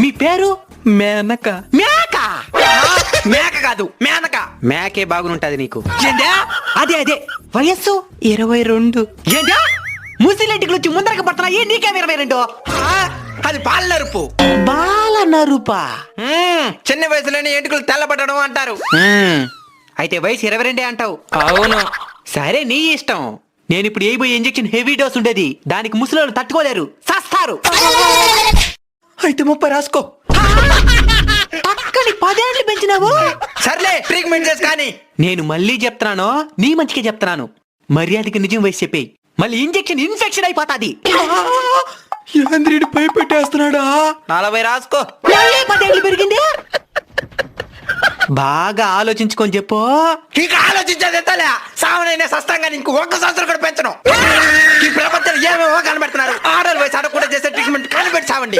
మీ పేరు మేనక. మేక మేక కాదు మేనక. మేకే బాగుంటది నీకు. ఏంటా? అదే వయస్సు 22. ఏంటా? ముసిలెంటికి వచ్చి ముందరకి పడుతున్నాయి, నీకే 22. అది పాల నరుపు. బాల నరుపా? చిన్న వయసులోనే ఎంటుకలు తెల్లబడడం అంటారు. అయితే వయసు 22 అంటావు. అవును. సరే నీ ఇష్టం. నేను ఇప్పుడు వేయబోయే ఇంజెక్షన్ హెవీ డోస్ ఉండేది, దానికి ముసలోళ్ళు తట్టుకోలేరు, సస్తారు. అయితే 30 రాసుకో. పక్కని 10 ఏళ్ళు పెంచినావు. సర్లే ట్రీట్మెంట్ చేసి కానీ. నేను మళ్ళీ చెప్తున్నాను, నీ మంచికే చెప్తున్నాను. మర్యాదకి నిజం వయసు చెప్పేయి, మళ్ళీ ఇంజెక్షన్ ఇన్ఫెక్షన్ అయిపోతాది. యాంద్రుడు భయపెట్టేస్తున్నాడా? 40 రాసుకో. మళ్ళీ 10 ఏళ్ళు పెరిగింది. బాగా ఆలోచించుకొని చెప్పు. ఇక ఆలోచించేది ఎంతలే, సావనైనా సస్తంగా ఇంకో 1 సంవత్సరం కూడా పెంచను. ఈ ప్రపంచంలో ఏమేమో కనబెడుతున్నారు. ఆర్డర్ వయసు అడగకుండా చేసే ట్రీట్మెంట్ కనిపెట్టి సావండి.